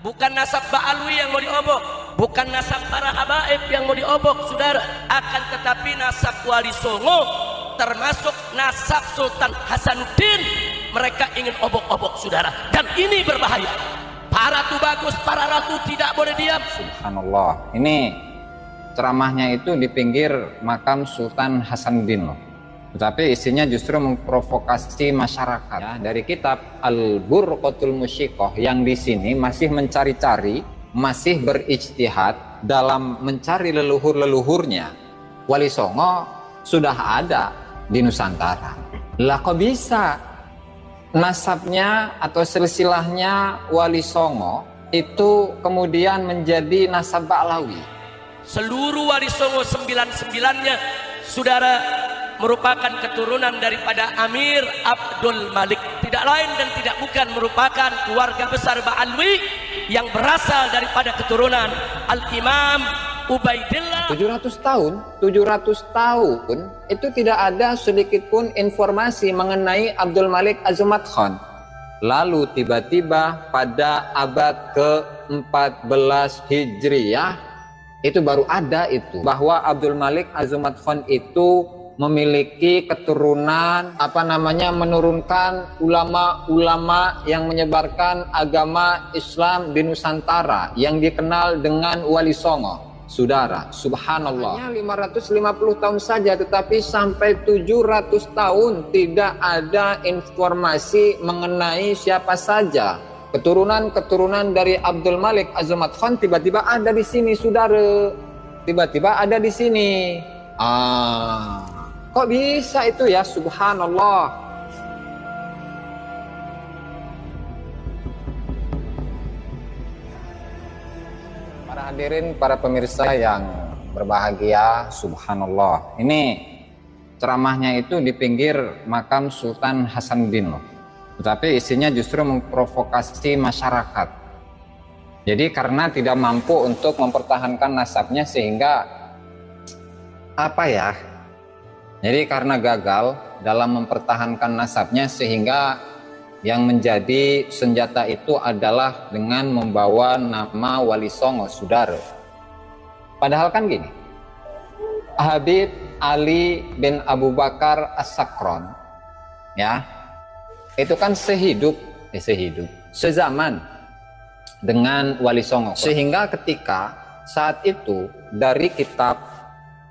bukan nasab Ba'alwi yang mau diobok, bukan nasab para habaib yang mau diobok, saudara, akan tetapi nasab Wali Songo, termasuk nasab Sultan Hasanuddin, mereka ingin obok-obok, saudara, dan ini berbahaya. Para tubagus, para ratu tidak boleh diam. Subhanallah, ini ceramahnya itu di pinggir makam Sultan Hasanuddin loh, tetapi isinya justru memprovokasi masyarakat ya. Dari kitab Al-Burqatul Musyiqah yang di sini masih mencari-cari, masih berijtihad dalam mencari leluhur-leluhurnya. Wali Songo sudah ada di Nusantara. Lah kok bisa nasabnya atau silsilahnya Wali Songo itu kemudian menjadi nasab Ba'lawi? Seluruh Wali Songo 99-nya, saudara, merupakan keturunan daripada Amir Abdul Malik, tidak lain dan tidak bukan merupakan keluarga besar Ba'alwi yang berasal daripada keturunan Al-Imam Ubaidillah. 700 tahun itu tidak ada sedikit pun informasi mengenai Abdul Malik Azumat Khan. Lalu tiba-tiba pada abad ke-14 Hijriyah itu baru ada itu bahwa Abdul Malik Azumat Khan itu memiliki keturunan menurunkan ulama-ulama yang menyebarkan agama Islam di Nusantara yang dikenal dengan Wali Songo. Saudara, subhanallah, hanya 550 tahun saja tetapi sampai 700 tahun tidak ada informasi mengenai siapa saja keturunan dari Abdul Malik Azumat Khan. Tiba-tiba ada di sini, saudara. Tiba-tiba ada di sini. Kok bisa itu ya? Subhanallah. Para hadirin, para pemirsa yang berbahagia, subhanallah. Ini ceramahnya itu di pinggir makam Sultan Hasanuddin loh. Tetapi isinya justru memprovokasi masyarakat. Jadi karena tidak mampu untuk mempertahankan nasabnya sehingga jadi karena gagal dalam mempertahankan nasabnya sehingga yang menjadi senjata itu adalah dengan membawa nama Wali Songo, saudara. Padahal kan gini, Habib Ali bin Abu Bakar As-Sakron ya, itu kan sezaman dengan Wali Songo, sehingga ketika saat itu dari kitab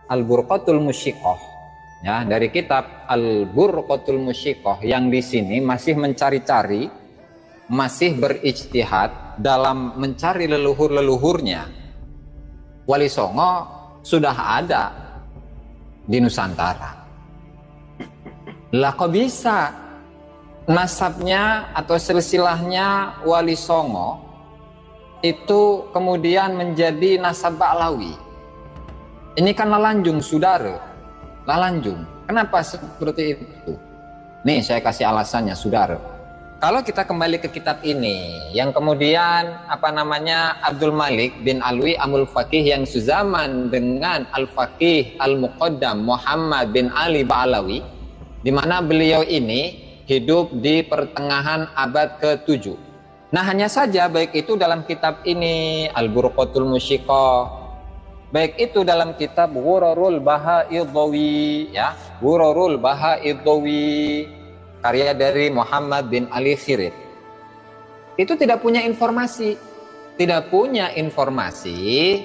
Al-Burqatul Musyiqah ya, dari kitab Al-Burqatul Musyiqah yang di sini masih mencari-cari, masih berijtihad dalam mencari leluhur-leluhurnya. Wali Songo sudah ada di Nusantara. Lah kok bisa nasabnya atau silsilahnya Wali Songo itu kemudian menjadi nasab Ba'lawi? Ini kan lalanjung, saudara. Lalanjung. Kenapa seperti itu? Nih saya kasih alasannya, saudara. Kalau kita kembali ke kitab ini yang kemudian Abdul Malik bin Alwi Amul Faqih yang sezaman dengan Al-Faqih Al-Muqaddam Muhammad bin Ali Ba'lawi, di mana beliau ini hidup di pertengahan abad ke-7. Nah, hanya saja baik itu dalam kitab ini Al-Burqatul Musyiqah, baik itu dalam kitab Ghurarul Baha'idhawi ya, Ghurarul Baha'idhawi karya dari Muhammad bin Ali Khirid, itu tidak punya informasi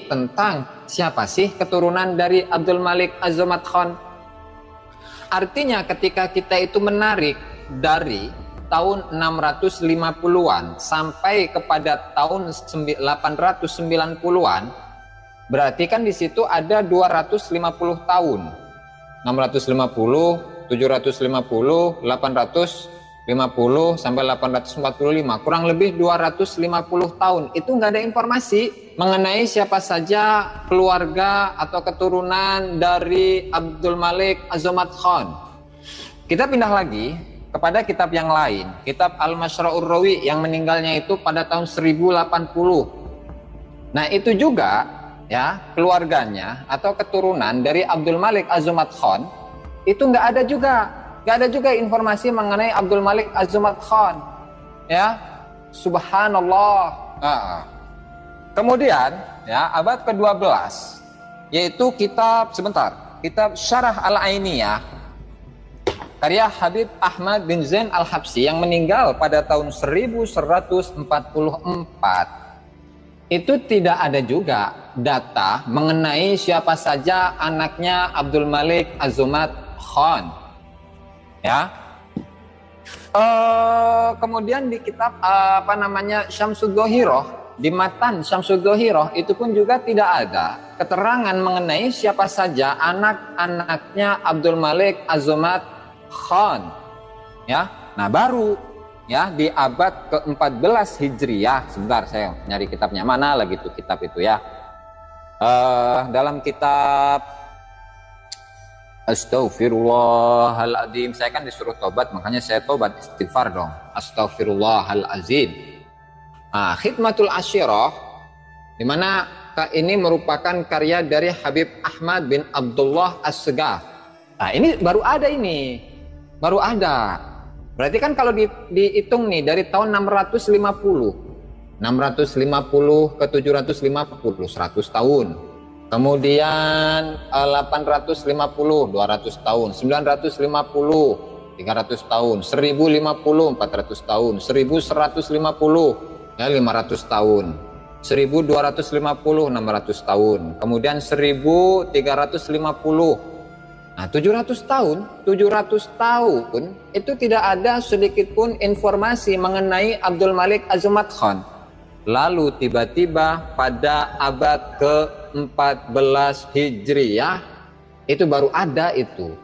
tentang siapa sih keturunan dari Abdul Malik Azumat Khan. Artinya ketika kita itu menarik dari tahun 650-an sampai kepada tahun 890-an, berarti kan di situ ada 250 tahun. 650, 750, 850 sampai 845, kurang lebih 250 tahun. Itu nggak ada informasi mengenai siapa saja keluarga atau keturunan dari Abdul Malik Azumat Khan. Kita pindah lagi kepada kitab yang lain, kitab Al-Mashra'ur Rawi yang meninggalnya itu pada tahun 1080. Nah, itu juga ya, keluarganya atau keturunan dari Abdul Malik Azumat Khan itu nggak ada juga informasi mengenai Abdul Malik Azumat Khan ya. Subhanallah, Kemudian ya abad ke-12 yaitu kitab Syarah Al-Ainiyah karya Habib Ahmad bin Zain Al-Habsyi yang meninggal pada tahun 1144. Itu tidak ada juga data mengenai siapa saja anaknya Abdul Malik Az-Zumat Khan. Ya. Kemudian di kitab Syamsud Dhohiroh, di matan Syamsud Dhohiroh itu pun juga tidak ada keterangan mengenai siapa saja anak-anaknya Abdul Malik Az-Zumat Khan. Ya. Nah, baru ya di abad ke-14 Hijriyah. Sebentar saya nyari kitabnya, mana lagi tuh kitab itu ya. Dalam kitab Astaghfirullahaladzim, saya kan disuruh tobat, makanya saya tobat istighfar dong. Astaghfirullahaladzim. Khidmatul Ashirah, dimana ini merupakan karya dari Habib Ahmad bin Abdullah As-Segaf. Nah, ini baru ada ini, baru ada. Berarti kan kalau dihitung nih dari tahun 650 ke 750, 100 tahun. Kemudian 850, 200 tahun. 950, 300 tahun. 1050, 400 tahun. 1150, ya 500 tahun. 1250, 600 tahun. Kemudian 1350. Nah, 700 tahun itu tidak ada sedikit pun informasi mengenai Abdul Malik Az-Zumat Khan. Lalu tiba-tiba pada abad ke-14 Hijriyah itu baru ada itu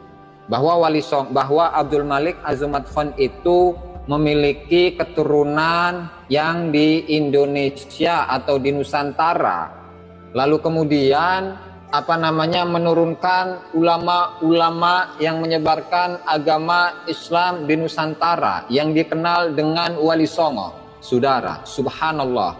bahwa Abdul Malik Az-Zumat Khan itu memiliki keturunan yang di Indonesia atau di Nusantara. Lalu kemudian menurunkan ulama-ulama yang menyebarkan agama Islam di Nusantara yang dikenal dengan Wali Songo. Saudara, subhanallah.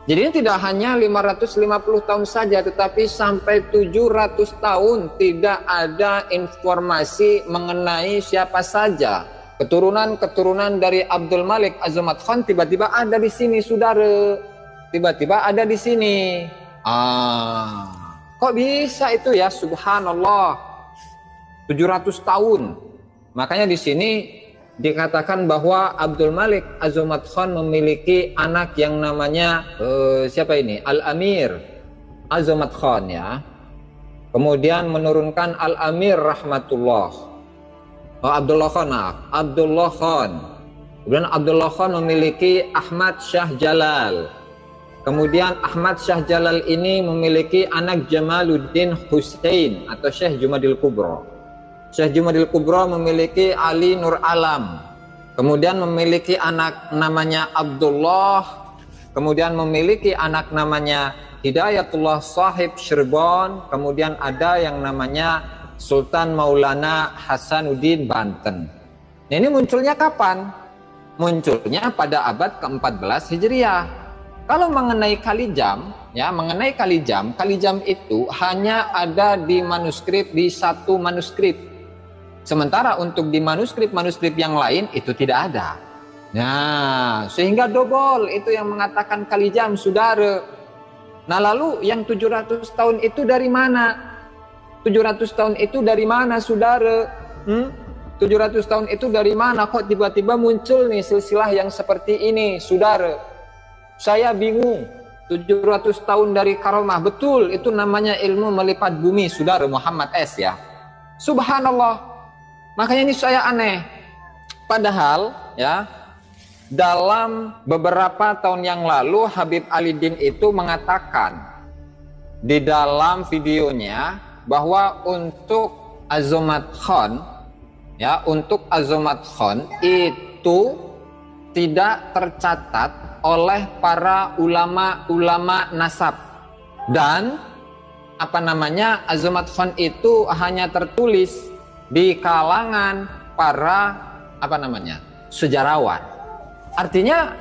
Jadi ini tidak hanya 550 tahun saja, tetapi sampai 700 tahun tidak ada informasi mengenai siapa saja keturunan-keturunan dari Abdul Malik Az-Zumat Khan tiba-tiba ada di sini, saudara. Tiba-tiba ada di sini. Kok bisa itu ya, subhanallah. 700 tahun. Makanya di sini dikatakan bahwa Abdul Malik Az-Zumat Khan memiliki anak yang namanya siapa ini? Al-Amir Az-Zumat Khan ya. Kemudian menurunkan Al-Amir Rahmatullah. Abdullah Khan. Kemudian Abdullah Khan memiliki Ahmad Shah Jalal. Kemudian Ahmad Shah Jalal ini memiliki anak Jamaluddin Hussein atau Syekh Jumadil Kubra. Syekh Jumadil Kubra memiliki Ali Nur Alam. Kemudian memiliki anak namanya Abdullah. Kemudian memiliki anak namanya Hidayatullah Sahib Cirebon. Kemudian ada yang namanya Sultan Maulana Hasanuddin Banten. Nah, ini munculnya kapan? Munculnya pada abad ke-14 Hijriah. Kalau mengenai Kalijam, ya Kalijam itu hanya ada di manuskrip, di satu manuskrip. Sementara untuk di manuskrip yang lain itu tidak ada. Nah, sehingga dobol itu yang mengatakan Kalijam, saudara. Nah, lalu yang 700 tahun itu dari mana? 700 tahun itu dari mana, saudara? 700 tahun itu dari mana? Kok tiba-tiba muncul nih silsilah yang seperti ini, saudara? Saya bingung. 700 tahun dari karomah, betul itu namanya ilmu melipat bumi, saudara Muhammad S ya. Subhanallah. Makanya ini saya aneh. Padahal ya dalam beberapa tahun yang lalu Habib Alidin itu mengatakan di dalam videonya bahwa untuk Az-Zumat Khan ya, untuk Az-Zumat Khan itu tidak tercatat oleh para ulama-ulama nasab, dan Az-Zumat Khan itu hanya tertulis di kalangan para sejarawan. Artinya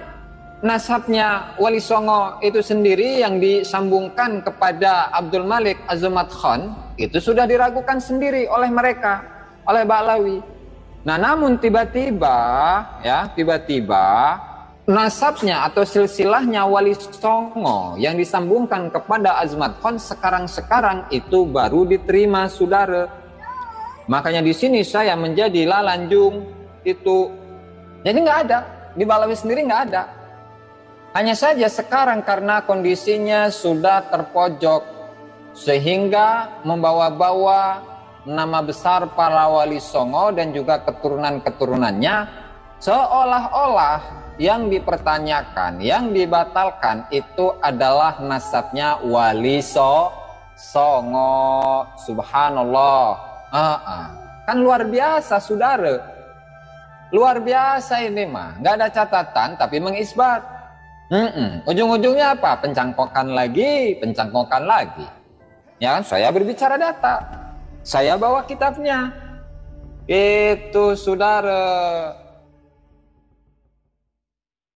nasabnya Wali Songo itu sendiri yang disambungkan kepada Abdul Malik Az-Zumat Khan itu sudah diragukan sendiri oleh mereka, oleh Ba'lawi. Nah, namun tiba-tiba nasabnya atau silsilahnya Wali Songo yang disambungkan kepada Azmat Khan sekarang-sekarang itu baru diterima, saudara. Makanya di sini saya menjadi lalanjung itu. Jadi nggak ada, di Balawi sendiri nggak ada. Hanya saja sekarang karena kondisinya sudah terpojok sehingga membawa-bawa nama besar para Wali Songo dan juga keturunan-keturunannya, seolah-olah yang dipertanyakan, yang dibatalkan itu adalah nasabnya Wali Songo. Subhanallah. Kan luar biasa, saudara. Luar biasa ini mah. Nggak ada catatan tapi mengisbat. Ujung-ujungnya apa? Pencangkokan lagi. Ya kan, saya berbicara data. Saya bawa kitabnya. Itu, saudara.